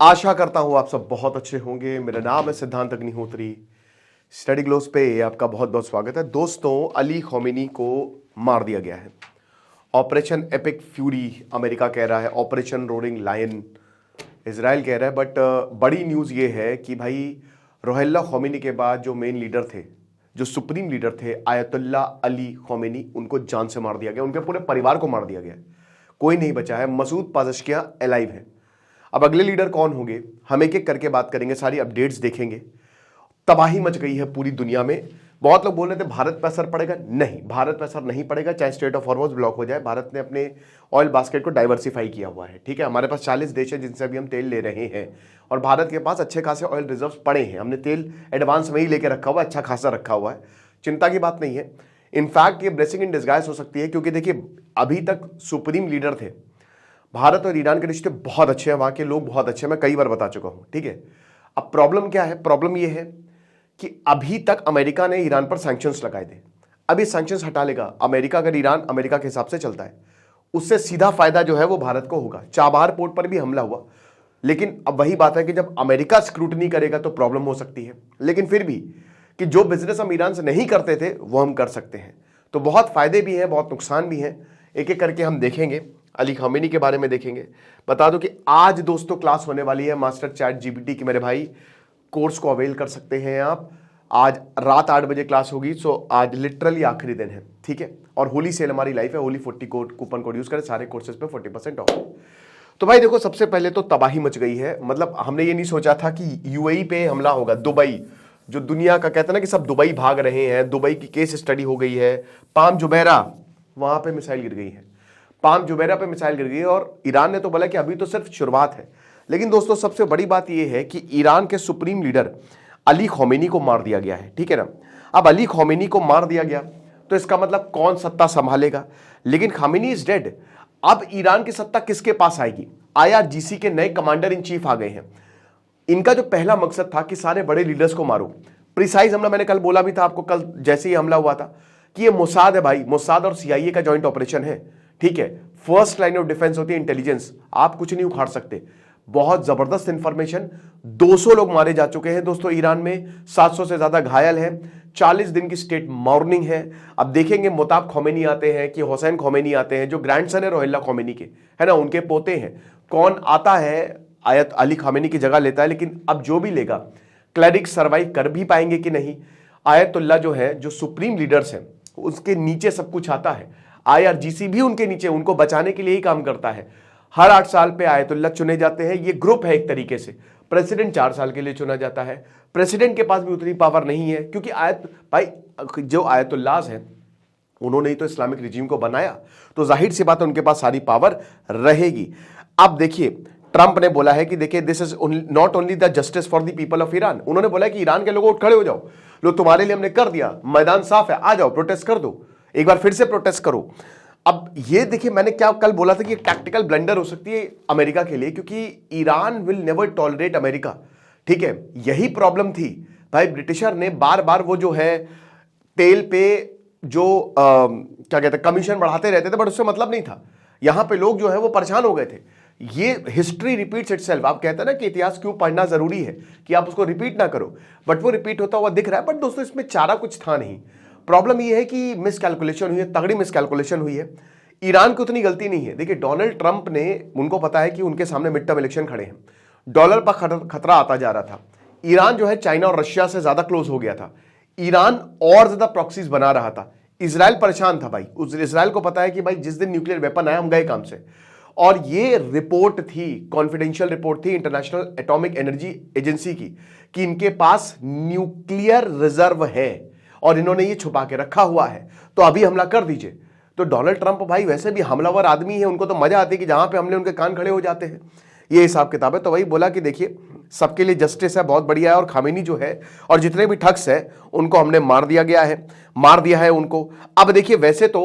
आशा करता हूं आप सब बहुत अच्छे होंगे। मेरा नाम है सिद्धांत अग्निहोत्री। स्टडी ग्लोस पे आपका बहुत बहुत स्वागत है। दोस्तों, अली खौमेनी को मार दिया गया है। ऑपरेशन एपिक फ्यूरी अमेरिका कह रहा है, ऑपरेशन रोरिंग लायन इजराइल कह रहा है। बट बड़ी न्यूज़ ये है कि भाई रुहुल्लाह खौमेनी के बाद जो मेन लीडर थे, जो सुप्रीम लीडर थे आयतुल्ला अली खौमेनी, उनको जान से मार दिया गया। उनके पूरे परिवार को मार दिया गया। कोई नहीं बचा है। मसूद पाज़ेशकियां अलाइव है। अब अगले लीडर कौन होंगे, हम एक एक करके बात करेंगे, सारी अपडेट्स देखेंगे। तबाही मच गई है पूरी दुनिया में। बहुत लोग बोल रहे थे भारत पर असर पड़ेगा। नहीं, भारत पर असर नहीं पड़ेगा। चाहे स्ट्रेट ऑफ हॉर्मुज़ ब्लॉक हो जाए, भारत ने अपने ऑयल बास्केट को डाइवर्सिफाई किया हुआ है। ठीक है, हमारे पास 40 देश है जिनसे अभी हम तेल ले रहे हैं और भारत के पास अच्छे खासे ऑयल रिजर्व्स पड़े हैं। हमने तेल एडवांस में ही लेके रखा हुआ है, अच्छा खासा रखा हुआ है, चिंता की बात नहीं है। इनफैक्ट ये ब्लेसिंग इन डिस्गाइज हो सकती है, क्योंकि देखिए अभी तक सुप्रीम लीडर थे। भारत और ईरान के रिश्ते बहुत अच्छे हैं, वहां के लोग बहुत अच्छे हैं, मैं कई बार बता चुका हूं। ठीक है, अब प्रॉब्लम क्या है? प्रॉब्लम यह है कि अभी तक अमेरिका ने ईरान पर सैंक्शंस लगाए थे। अब ये सैंक्शंस हटा लेगा अमेरिका। अगर ईरान अमेरिका के हिसाब से चलता है, उससे सीधा फायदा जो है वो भारत को होगा। चाबहार पोर्ट पर भी हमला हुआ, लेकिन अब वही बात है कि जब अमेरिका स्क्रूटनी करेगा तो प्रॉब्लम हो सकती है। लेकिन फिर भी कि जो बिजनेस हम ईरान से नहीं करते थे वो हम कर सकते हैं। तो बहुत फायदे भी हैं, बहुत नुकसान भी हैं। एक एक करके हम देखेंगे। अली खौमेनी के बारे में देखेंगे। बता दो कि आज दोस्तों क्लास होने वाली है मास्टर चैट जीपीटी की। मेरे भाई, कोर्स को अवेल कर सकते हैं आप। आज रात 8 बजे क्लास होगी। सो आज लिटरली आखिरी दिन है। ठीक है, और होली सेल हमारी लाइफ है। Holi 40 code coupon code use करें, सारे कोर्सेज पे 40% ऑफ। तो भाई देखो, सबसे पहले तो तबाही मच गई है। मतलब हमने ये नहीं सोचा था कि यूएई पे हमला होगा। दुबई, जो दुनिया का कहते हैं ना कि सब दुबई भाग रहे हैं, दुबई की केस स्टडी हो गई है। पाम जुबैरा, वहां पे मिसाइल गिर गई है। पाम जुबैरा पे मिसाइल गिर गई है और ईरान ने तो बोला कि अभी तो सिर्फ शुरुआत है। लेकिन दोस्तों, सबसे बड़ी बात यह है कि ईरान के सुप्रीम लीडर अली खौमेनी को मार दिया गया है। ठीक है ना। अब अली खौमेनी को मार दिया गया तो इसका मतलब कौन सत्ता संभालेगा? लेकिन खौमेनी इज डेड। अब ईरान की सत्ता किसके पास आएगी? आईआरजीसी के नए कमांडर इन चीफ आ गए हैं। इनका जो पहला मकसद था कि सारे बड़े लीडर्स को मारो। प्रिसाइज हमला मैंने कल बोला भी था आपको, कल जैसे ही हमला हुआ था, कि ये मोसाद है भाई। मोसाद और सीआईए का जॉइंट ऑपरेशन है। ठीक है, फर्स्ट लाइन ऑफ डिफेंस होती है इंटेलिजेंस। आप कुछ नहीं उखाड़ सकते। बहुत जबरदस्त इंफॉर्मेशन। 200 लोग मारे जा चुके हैं दोस्तों ईरान में, 700 से ज्यादा घायल हैं। 40 दिन की स्टेट मॉर्निंग है। अब देखेंगे मोताब खौमेनी आते हैं कि हुसैन खौमेनी आते हैं, जो ग्रैंडसन है रुहुल्लाह खौमेनी के, है ना, उनके पोते हैं। कौन आता है आयत अली खौमेनी की जगह लेता है। लेकिन अब जो भी लेगा, क्लैरिक सर्वाइव कर भी पाएंगे कि नहीं? आयतुल्ला जो है, जो सुप्रीम लीडर्स हैं, उसके नीचे सब कुछ आता है। आईआरजीसी भी उनके नीचे, उनको बचाने के लिए ही काम करता है। हर 8 साल पे आयतुल्ला चुने जाते हैं। ये ग्रुप है एक तरीके से। प्रेसिडेंट 4 साल के लिए चुना जाता है। प्रेसिडेंट के पास भी उतनी पावर नहीं है, क्योंकि भाई जो आयतुल्लाज हैं, उन्होंने ही तो इस्लामिक रिजीम को बनाया, तो जाहिर सी बात है उनके पास सारी पावर रहेगी। अब देखिए, ट्रंप ने बोला है कि देखिए, this is not only the justice for the people of Iran. उन्होंने बोला कि ईरान के लोगों उठ खड़े हो जाओ, लो तुम्हारे लिए हमने कर दिया, मैदान साफ है, आ जाओ प्रोटेस्ट कर दो, एक बार फिर से प्रोटेस्ट करो। अब ये देखिए, मैंने क्या कल बोला था कि टैक्टिकल ब्लंडर हो सकती है अमेरिका के लिए, क्योंकि Iran will never tolerate America. ठीक है, यही प्रॉब्लम थी भाई। ब्रिटिशर ने बार बार वो जो है तेल पे जो क्या कहते हैं कमीशन बढ़ाते रहते थे, बट उससे मतलब नहीं था। यहां पे लोग जो है वो परेशान हो गए थे। ये हिस्ट्री रिपीट्स इटसेल्फ। आप कहते हैं ना कि इतिहास क्यों पढ़ना जरूरी है, कि आप उसको रिपीट ना करो, बट वो रिपीट होता हुआ दिख रहा है। बट दोस्तों, इसमें चारा कुछ था नहीं। प्रॉब्लम ये है कि मिसकैलकुलेशन हुई है, तगड़ी मिसकैलकुलेशन हुई है। ईरान की उतनी गलती नहीं है। देखिए, डोनाल्ड ट्रंप ने, उनको पता है कि उनके सामने मिड टर्म इलेक्शन खड़े हैं, डॉलर पर खतरा आता जा रहा था। ईरान जो है चाइना और रशिया से ज्यादा क्लोज हो गया था। ईरान और ज्यादा प्रॉक्सीज बना रहा था। इजराइल परेशान था भाई। उस इजराइल को पता है कि भाई जिस दिन न्यूक्लियर वेपन आया हम गए काम से। और ये रिपोर्ट थी, कॉन्फिडेंशियल रिपोर्ट थी इंटरनेशनल एटॉमिक एनर्जी एजेंसी की, कि इनके पास न्यूक्लियर रिजर्व है और इन्होंने ये छुपा के रखा हुआ है, तो अभी हमला कर दीजिए। तो डोनाल्ड ट्रंप भाई वैसे भी हमलावर आदमी है, उनको तो मजा आती है कि जहां पे हमले उनके कान खड़े हो जाते हैं। ये हिसाब किताब है। तो वही बोला कि देखिए, सबके लिए जस्टिस है, बहुत बढ़िया है। और खौमेनी जो है और जितने भी ठग्स है उनको हमने मार दिया है उनको। अब देखिए, वैसे तो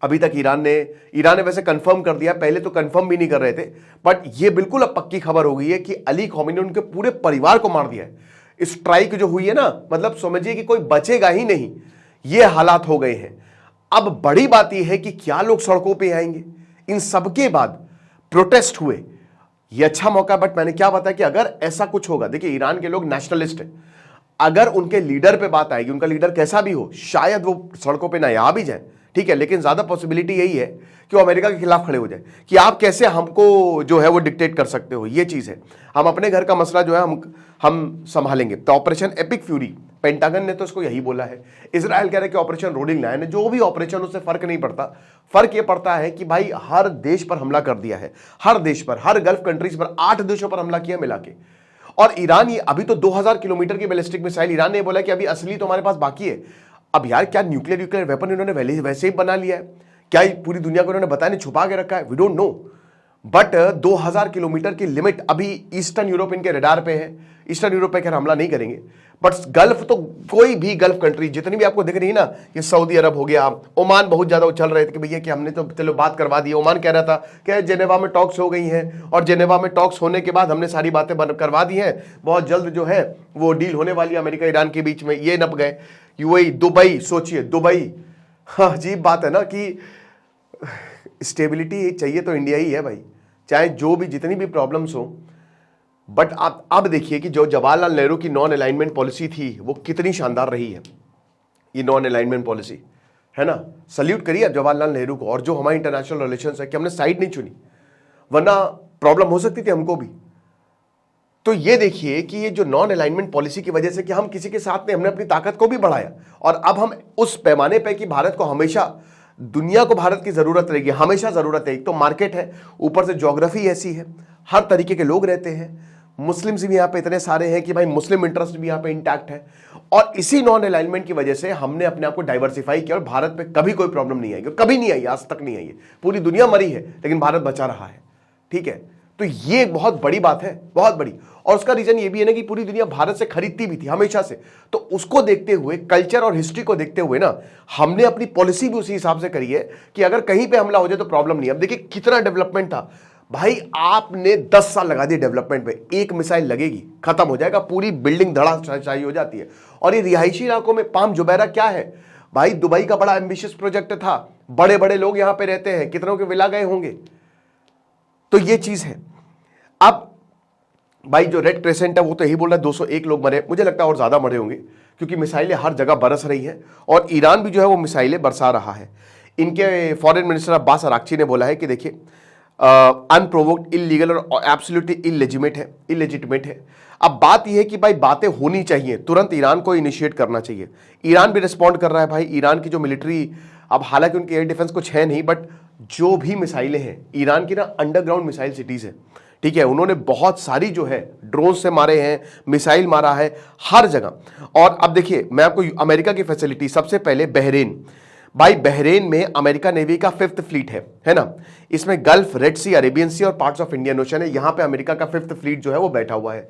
अभी तक ईरान ने वैसे कंफर्म कर दिया, पहले तो कंफर्म भी नहीं कर रहे थे, बट ये बिल्कुल अब पक्की खबर हो गई है कि अली खौमेनी ने उनके पूरे परिवार को मार दिया है। स्ट्राइक जो हुई है ना, मतलब समझिए कि कोई बचेगा ही नहीं, ये हालात हो गए हैं। अब बड़ी बात यह है कि क्या लोग सड़कों पे आएंगे? इन सबके बाद प्रोटेस्ट हुए, ये अच्छा मौका है, बट मैंने क्या बताया कि अगर ऐसा कुछ होगा, देखिए ईरान के लोग नेशनलिस्ट हैं, अगर उनके लीडर पे बात आएगी, उनका लीडर कैसा भी हो, शायद वो सड़कों पे ना आ भी जाए, ठीक है, लेकिन ज्यादा पॉसिबिलिटी यही है कि वो अमेरिका के खिलाफ खड़े हो जाए कि आप कैसे हमको जो है वो डिक्टेट कर सकते हो। ये चीज है, हम अपने घर का मसला जो है हम संभालेंगे। तो ऑपरेशन एपिक फ्यूरी, पेंटागन ने तो इसको यही बोला है। इजराइल कह रहे कि ऑपरेशन रोडिंग लायन है, जो भी ऑपरेशन, उससे फर्क नहीं पड़ता। फर्क ये पड़ता है कि भाई हर देश पर हमला कर दिया है, हर देश पर, हर गल्फ कंट्रीज पर, 8 देशों पर हमला किया मिला के। और ईरान, ये अभी तो 2000 किलोमीटर की बैलिस्टिक मिसाइल, ईरान ने बोला कि अभी असली तो हमारे पास बाकी है। अब यार क्या न्यूक्लियर वेपन इन्होंने वैसे ही बना लिया है? क्या पूरी दुनिया को इन्होंने बताया नहीं, छुपा के रखा है? We don't know. But 2000 kilometre की लिमिट अभी ईस्टर्न यूरोप इनके रडार पे है। ईस्टर्न यूरोप पे खैर हमला नहीं करेंगे, बट गल्फ तो, कोई भी गल्फ कंट्री जितनी भी आपको दिख रही है ना, ये सऊदी अरब हो गया, ओमान बहुत ज्यादा उछल रहे थे कि भैया कि हमने तो चलो बात करवा दी। ओमान कह रहा था कि जेनेवा में टॉक्स हो गई हैं, और जेनेवा में टॉक्स होने के बाद हमने सारी बातें करवा दी हैं, बहुत जल्द जो है वो डील होने वाली है अमेरिका ईरान के बीच में। ये नप गए। यूएई, दुबई, सोचिए दुबई। हाँ, अजीब बात है ना कि स्टेबिलिटी चाहिए तो इंडिया ही है भाई, चाहे जो भी जितनी भी प्रॉब्लम्स हो। बट आप अब देखिए कि जो जवाहरलाल नेहरू की नॉन अलाइनमेंट पॉलिसी थी वो कितनी शानदार रही है। ये नॉन अलाइनमेंट पॉलिसी है ना, सल्यूट करिए जवाहरलाल नेहरू को। और जो हमारे इंटरनेशनल रिलेशंस है कि हमने साइड नहीं चुनी, वरना प्रॉब्लम हो सकती थी हमको भी। तो ये देखिए कि ये जो नॉन अलाइनमेंट पॉलिसी की वजह से कि हम किसी के साथ में, हमने अपनी ताकत को भी बढ़ाया, और अब हम उस पैमाने पे कि भारत को हमेशा, दुनिया को भारत की जरूरत रहेगी, हमेशा जरूरत है। एक तो मार्केट है, ऊपर से ज्योग्राफी ऐसी है, हर तरीके के लोग रहते हैं, मुस्लिम्स भी यहाँ पे इतने सारे हैं कि भाई मुस्लिम इंटरेस्ट भी यहाँ पे इंटैक्ट है। और इसी नॉन अलाइनमेंट की वजह से हमने अपने आप को डाइवर्सिफाई किया, और भारत पे कभी कोई प्रॉब्लम नहीं आई, कभी नहीं आई, आज तक नहीं आई है। पूरी दुनिया मरी है लेकिन भारत बचा रहा है, ठीक है। तो ये एक बहुत बड़ी बात है, बहुत बड़ी। और उसका रीजन ये भी है ना कि पूरी दुनिया भारत से खरीदती भी थी हमेशा से, तो उसको देखते हुए, कल्चर और हिस्ट्री को देखते हुए ना, हमने अपनी पॉलिसी भी उसी हिसाब से करी है कि अगर कहीं पे हमला हो जाए तो प्रॉब्लम नहीं। अब देखिए कितना डेवलपमेंट था भाई, आपने 10 साल लगा दिए डेवलपमेंट पे, एक मिसाइल लगेगी खत्म हो जाएगा, पूरी बिल्डिंग धड़ाशायी हो जाती है। और ये रिहायशी इलाकों में पाम जुबैरा क्या है भाई, दुबई का बड़ा एम्बिशियस प्रोजेक्ट था, बड़े बड़े लोग यहां पे रहते हैं, कितनों के विला गए होंगे। तो ये चीज है। अब भाई जो रेड क्रेसेंट है वो तो यही बोल रहा है 201 लोग मरे, मुझे लगता है और ज्यादा मरे होंगे, क्योंकि मिसाइलें हर जगह बरस रही हैं, और ईरान भी जो है वो मिसाइलें बरसा रहा है। इनके फॉरेन मिनिस्टर अब्बास अराक्ची ने बोला है कि देखिए अनप्रोवोक्ड, इलीगल और एब्सोल्युटली इलेजिटिमेट है। अब बात यह है कि भाई बातें होनी चाहिए, तुरंत ईरान को इनिशिएट करना चाहिए। ईरान भी रिस्पॉन्ड कर रहा है भाई। ईरान की जो मिलिट्री, अब हालांकि उनकी एयर डिफेंस कुछ है नहीं, बट जो भी मिसाइलें हैं ईरान की ना, अंडरग्राउंड मिसाइल सिटीज है, ठीक है। उन्होंने बहुत सारी जो है ड्रोन से मारे हैं, मिसाइल मारा है हर जगह। और अब देखिए मैं आपको अमेरिका की फैसिलिटी, सबसे पहले बहरीन, भाई बहरीन में अमेरिका नेवी का 5th फ्लीट है ना। इसमें गल्फ, रेड सी, अरेबियन सी और पार्ट्स ऑफ इंडियन ओशन है। यहां पे अमेरिका का 5th फ्लीट जो है वो बैठा हुआ है,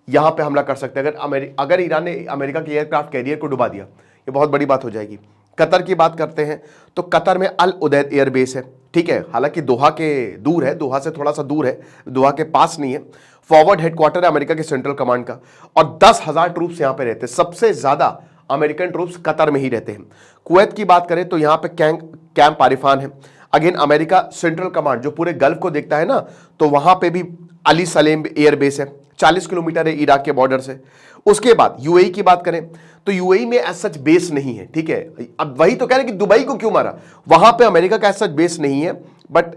यहां पे हमला कर सकते हैं। अगर ईरान ने अमेरिका के एयरक्राफ्ट कैरियर को डुबा दिया, ये बहुत बड़ी बात हो जाएगी। कतर की बात करते हैं तो कतर में अल उदैद एयरबेस है, ठीक है, हालांकि दोहा के दूर है, दोहा से थोड़ा सा दूर है, दोहा के पास नहीं है। फॉरवर्ड हेडक्वार्टर है अमेरिका के सेंट्रल कमांड का, और 10,000 ट्रूप्स यहां पे रहते हैं। सबसे ज्यादा अमेरिकन ट्रूप्स कतर में ही रहते हैं। कुवैत की बात करें तो यहां पे कैंप आरिफान है। अगेन अमेरिका सेंट्रल कमांड जो पूरे गल्फ को देखता है ना, तो वहां पे भी अली सलेम एयरबेस है, 40 किलोमीटर है इराक के बॉर्डर से। उसके बाद यूएई की बात करें तो यूएई में एज सच बेस नहीं है, ठीक है। अब वही तो कह रहे हैं कि दुबई को क्यों मारा, वहां पे अमेरिका का एज सच बेस नहीं है। बट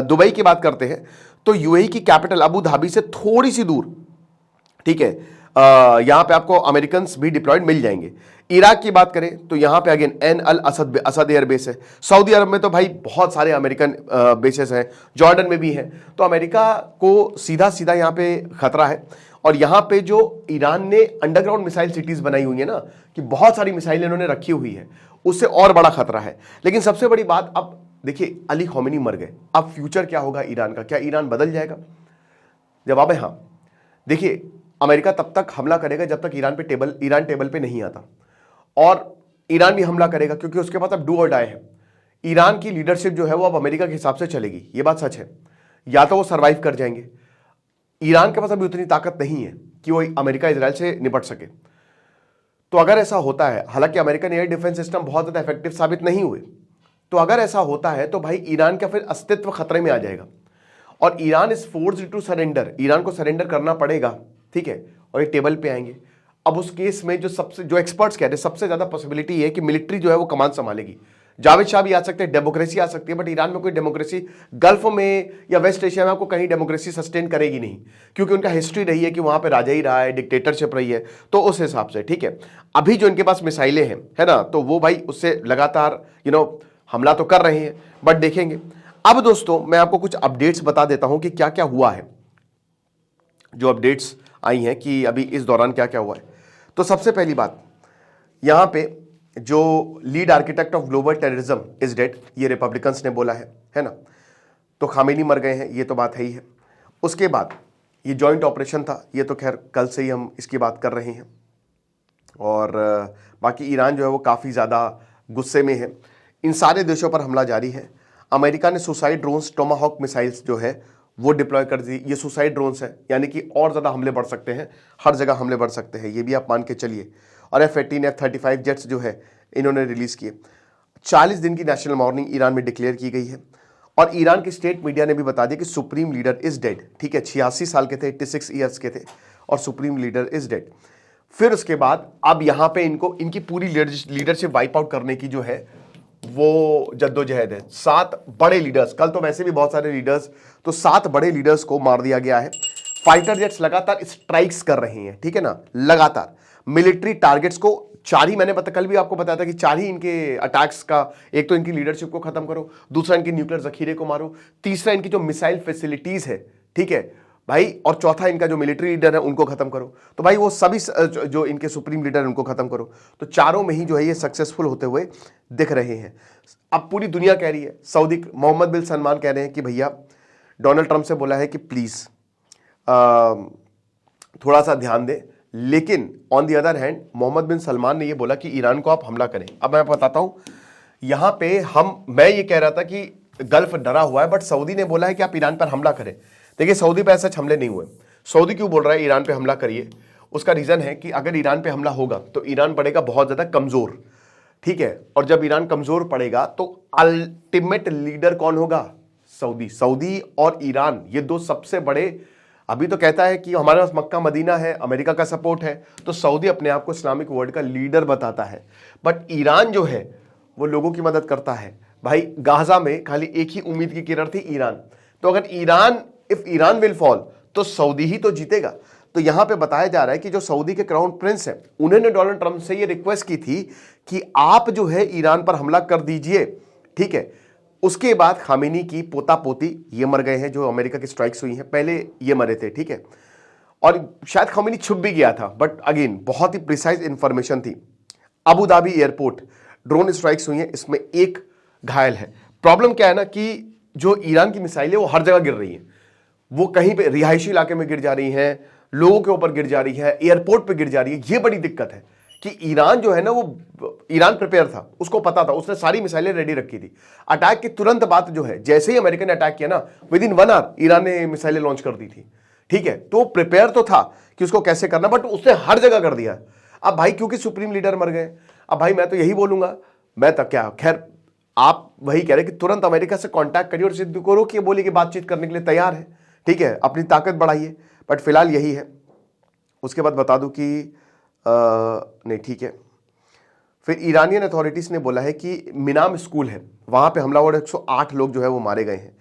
दुबई की बात करते हैं तो यूएई की कैपिटल अबू धाबी से थोड़ी सी दूर, ठीक है, यहां पे आपको अमेरिकन भी डिप्लॉयड मिल जाएंगे। इराक की बात करें तो यहां पे again an Al Asad air base है। सऊदी अरब में तो भाई बहुत सारे अमेरिकन बेसेस हैं, जॉर्डन में भी हैं। तो अमेरिका को सीधा सीधा यहां पे खतरा है। और यहां पे जो ईरान ने अंडरग्राउंड मिसाइल सिटीज बनाई हुई है ना, कि बहुत सारी मिसाइल इन्होंने रखी हुई है, उससे और बड़ा खतरा है। लेकिन सबसे बड़ी बात, अब देखिए अली खौमेनी मर गए, अब फ्यूचर क्या होगा ईरान का, क्या ईरान बदल जाएगा? जवाब है हाँ। देखिए अमेरिका तब तक हमला करेगा जब तक ईरान टेबल पे नहीं आता, और ईरान भी हमला करेगा क्योंकि उसके पास अब डू और डाई है। ईरान की लीडरशिप जो है वो अब अमेरिका के हिसाब से चलेगी, ये बात सच है। या तो वो सरवाइव कर जाएंगे, ईरान के पास अभी उतनी ताकत नहीं है कि वो अमेरिका इजराइल से निपट सके। तो अगर ऐसा होता है, हालांकि अमेरिकन एयर डिफेंस सिस्टम बहुत ज्यादा इफेक्टिव साबित नहीं हुए, तो अगर ऐसा होता है तो भाई ईरान का फिर अस्तित्व खतरे में आ जाएगा। और Iran is forced to surrender, Iran को सरेंडर करना पड़ेगा, ठीक है, और ये टेबल पे आएंगे। अब उस केस में जो एक्सपर्ट्स कहते हैं सबसे ज्यादा पॉसिबिलिटी है कि मिलिट्री जो है वो कमान संभालेगी। जावेद शाह भी आ सकते हैं, डेमोक्रेसी आ सकती है, बट ईरान में कोई डेमोक्रेसी, गल्फ में या वेस्ट एशिया में आपको कहीं डेमोक्रेसी सस्टेन करेगी नहीं, क्योंकि उनका हिस्ट्री रही है कि वहां पे राजा ही रहा है, डिक्टेटरशिप रही है। तो उस हिसाब से ठीक है, अभी जो इनके पास मिसाइलें हैं, है ना, तो वो भाई उससे लगातार हमला तो कर रहे हैं, बट देखेंगे। अब दोस्तों मैं आपको कुछ अपडेट्स बता देता हूं कि क्या क्या हुआ है, जो अपडेट्स आई हैं कि अभी इस दौरान क्या क्या हुआ है। तो सबसे पहली बात, यहां पे जो lead architect of global terrorism is dead, ये रिपब्लिकन्स ने बोला है ना, तो खामेनी मर गए हैं, ये तो बात है ही है। उसके बाद ये जॉइंट ऑपरेशन था, ये तो खैर कल से ही हम इसकी बात कर रहे हैं। और बाकी ईरान जो है वो काफ़ी ज़्यादा गुस्से में है, इन सारे देशों पर हमला जारी है। अमेरिका ने सुसाइड ड्रोन्स, टोमाहॉक मिसाइल्स जो है वो डिप्लॉय कर दी। ये सुसाइड ड्रोन्स है, यानी कि और ज़्यादा हमले बढ़ सकते हैं, हर जगह हमले बढ़ सकते हैं, ये भी आप मान के चलिए। और F-18, F-35 जेट्स जो है इन्होंने रिलीज़ किए। 40 दिन की नेशनल मॉर्निंग ईरान में डिक्लेयर की गई है। और ईरान की स्टेट मीडिया ने भी बता दिया कि सुप्रीम लीडर इज डेड, ठीक है, 86 साल के थे, 86 ईयर्स के थे, और सुप्रीम लीडर इज डेड। फिर उसके बाद अब यहां पे इनकी पूरी लीडरशिप वाइप आउट करने की जो है वो जद्दोजहद है। 7 बड़े लीडर्स, कल तो वैसे भी बहुत सारे लीडर्स, तो 7 बड़े लीडर्स को मार दिया गया है। फाइटर जेट्स लगातार स्ट्राइक्स कर रहे हैं, ठीक है ना, लगातार मिलिट्री टारगेट्स को 4 ही, मैंने कल भी आपको बताया था कि 4 ही इनके अटैक्स का, एक तो इनकी लीडरशिप को खत्म करो, दूसरा इनके न्यूक्लियर जखीरे को मारो, तीसरा इनकी जो मिसाइल फैसिलिटीज है, ठीक है भाई, और चौथा इनका जो मिलिट्री लीडर है उनको खत्म करो। तो भाई वो सभी जो इनके सुप्रीम लीडर है उनको खत्म करो। तो चारों में ही जो है ये सक्सेसफुल होते हुए दिख रहे हैं। अब पूरी दुनिया कह रही है, सऊदी मोहम्मद बिन सलमान कह रहे हैं कि भैया डोनाल्ड ट्रंप से बोला है कि प्लीज थोड़ा सा ध्यान दे, लेकिन on the other hand Mohammed bin Salman ने ये बोला कि ईरान को आप हमला करें। अब मैं बताता हूं, यहां पे मैं ये कह रहा था कि गल्फ डरा हुआ है, बट सऊदी ने बोला है कि आप ईरान पर हमला करें। देखिए सऊदी पे ऐसे हमले नहीं हुए। सऊदी क्यों बोल रहा है ईरान पे हमला करिए? उसका रीजन है कि अगर ईरान पे हमला होगा तो ईरान पड़ेगा बहुत ज्यादा कमजोर, ठीक है, और जब ईरान कमजोर पड़ेगा तो अल्टीमेट लीडर कौन होगा? सऊदी। सऊदी और ईरान ये दो सबसे बड़े, अभी तो कहता है कि हमारे पास मक्का मदीना है, अमेरिका का सपोर्ट है, तो सऊदी अपने आप को इस्लामिक वर्ल्ड का लीडर बताता है, बट ईरान जो है वो लोगों की मदद करता है। भाई गाजा में खाली एक ही उम्मीद की किरण थी, ईरान। तो अगर इफ ईरान विल फॉल तो सऊदी ही तो जीतेगा। तो यहां पे बताया जा रहा है कि जो सऊदी के क्राउन प्रिंस हैं उन्होंने डोनाल्ड ट्रंप से ये रिक्वेस्ट की थी कि आप जो है ईरान पर हमला कर दीजिए, ठीक है। उसके बाद खामेनी की पोता पोती ये मर गए हैं, जो अमेरिका की स्ट्राइक्स हुई हैं, पहले ये मरे थे, ठीक है, और शायद खामेनी छुप भी गया था, बट अगेन बहुत ही प्रिसाइज इंफॉर्मेशन थी। Abu Dhabi airport drone strikes हुई हैं, इसमें एक घायल है। प्रॉब्लम क्या है ना कि जो ईरान की मिसाइलें वो हर जगह गिर रही हैं, वो कहीं पे रिहायशी इलाके में गिर जा रही हैं, लोगों के ऊपर गिर जा रही है, एयरपोर्ट पे गिर जा रही है। ये बड़ी दिक्कत है कि ईरान जो है ना, वो ईरान प्रिपेयर था, उसको पता था, उसने सारी मिसाइलें रेडी रखी थी। अटैक की तुरंत बाद जो है, जैसे ही अमेरिका ने अटैक किया ना, विद इन 1 आवर ईरान ने मिसाइलें लॉन्च कर दी थी, ठीक है। तो प्रिपेयर तो था कि उसको कैसे करना, बट उसने हर जगह कर दिया। अब भाई क्योंकि सुप्रीम लीडर मर गए, अब भाई मैं तो यही बोलूंगा, मैं तो क्या, खैर आप वही कह रहे कि तुरंत अमेरिका से कांटेक्ट करिए और सिद्ध करो कि बोली कि बातचीत करने के लिए तैयार है, ठीक है, अपनी ताकत बढ़ाइए, बट फिलहाल यही है। उसके बाद बता दूं कि नहीं, ठीक है। फिर ईरानियन अथॉरिटीज ने बोला है कि मिनाम स्कूल है, वहां पे हमलावर 108 लोग जो है वो मारे गए हैं।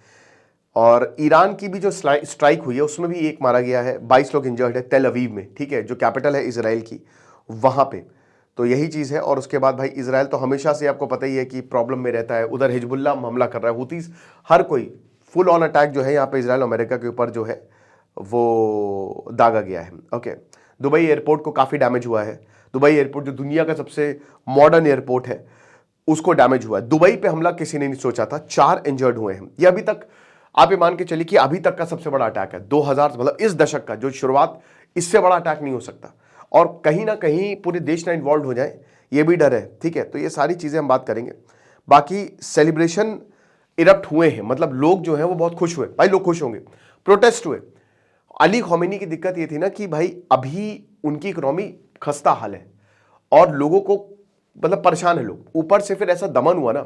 और ईरान की भी जो स्ट्राइक हुई है उसमें भी एक मारा गया है, 22 लोग इंजर्ड है तेल अवीव में, ठीक है, जो कैपिटल है इजराइल की, वहां पे। तो यही चीज़ है। और उसके बाद भाई इजराइल तो हमेशा से आपको पता ही है कि प्रॉब्लम में रहता है, उधर हिजबुल्ला हमला कर रहा है, हुतीस, हर कोई फुल ऑन अटैक जो है यहाँ पे इजराइल अमेरिका के ऊपर जो है वो दागा गया है। ओके, दुबई एयरपोर्ट को काफ़ी डैमेज हुआ है। दुबई एयरपोर्ट जो दुनिया का सबसे मॉडर्न एयरपोर्ट है उसको डैमेज हुआ है। दुबई पे हमला किसी ने नहीं सोचा था, 4 इंजर्ड हुए हैं। ये अभी तक आप ये मान के चलिए कि अभी तक का सबसे बड़ा अटैक है 2000, मतलब इस दशक का जो शुरुआत, इससे बड़ा अटैक नहीं हो सकता। और कहीं ना कहीं पूरे देश ना इन्वॉल्व हो जाए, ये भी डर है, ठीक है। तो ये सारी चीज़ें हम बात करेंगे। बाकी सेलिब्रेशन इरप्ट हुए हैं, मतलब लोग जो हैं वो बहुत खुश हुए, भाई लोग खुश होंगे, प्रोटेस्ट हुए। अली खौमेनी की दिक्कत ये थी ना कि भाई अभी उनकी इकोनॉमी खस्ता हाल है और लोगों को मतलब परेशान है लोग, ऊपर से फिर ऐसा दमन हुआ ना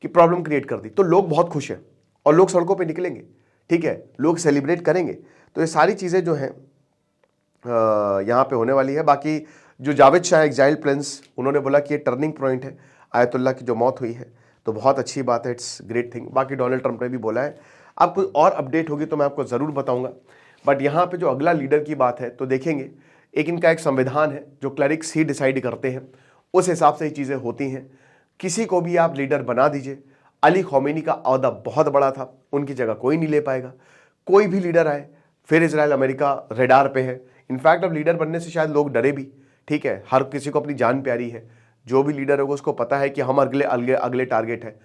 कि प्रॉब्लम क्रिएट कर दी, तो लोग बहुत खुश हैं और लोग सड़कों पे निकलेंगे, ठीक है, लोग सेलिब्रेट करेंगे। तो ये सारी चीज़ें जो हैं यहाँ पे होने वाली है। बाकी जो जावेद शाह एग्जाइल प्रिंस, उन्होंने बोला कि ये टर्निंग पॉइंट है, आयतुल्लाह की जो मौत हुई है, तो बहुत अच्छी बात है, इट्स ग्रेट थिंग। बाकी डोनाल्ड ट्रंप ने भी बोला है। अब कोई और अपडेट होगी तो मैं आपको ज़रूर बताऊंगा। बट यहाँ पे जो अगला लीडर की बात है तो देखेंगे, एक इनका एक संविधान है जो क्लरिक्स ही डिसाइड करते हैं, उस हिसाब से ही चीज़ें होती हैं। किसी को भी आप लीडर बना दीजिए। अली खौमेनी का ओहदा बहुत बड़ा था, उनकी जगह कोई नहीं ले पाएगा। कोई भी लीडर आए, फिर इजराइल अमेरिका रेडार पे है। इनफैक्ट अब लीडर बनने से शायद लोग डरे भी, ठीक है, हर किसी को अपनी जान प्यारी है। जो भी लीडर होगा उसको पता है कि हम अगले अगले अगले टारगेट है।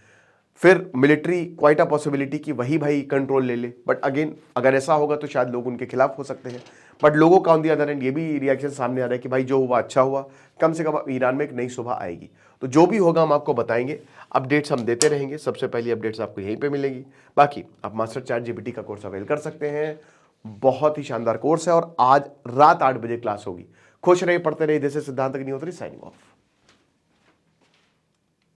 फिर मिलिट्री क्वाइट अ पॉसिबिलिटी कि वही भाई कंट्रोल ले ले, बट अगेन अगर ऐसा होगा तो शायद लोग उनके खिलाफ हो सकते हैं। बट लोगों का ऑन दी अदर एंड ये भी रिएक्शन सामने आ रहा है कि भाई जो हुआ अच्छा हुआ, कम से कम ईरान में एक नई सुबह आएगी। तो जो भी होगा हम आपको बताएंगे, अपडेट्स हम देते रहेंगे। सबसे पहली अपडेट्स आपको यहीं पे मिलेगी। बाकी आप मास्टर चैट जीपीटी का कोर्स अवेल कर सकते हैं, बहुत ही शानदार कोर्स है और आज रात 8 बजे क्लास होगी। खुश रहिए, पढ़ते रहिए। जैसे सिद्धांत अग्निहोत्री साइनिंग ऑफ।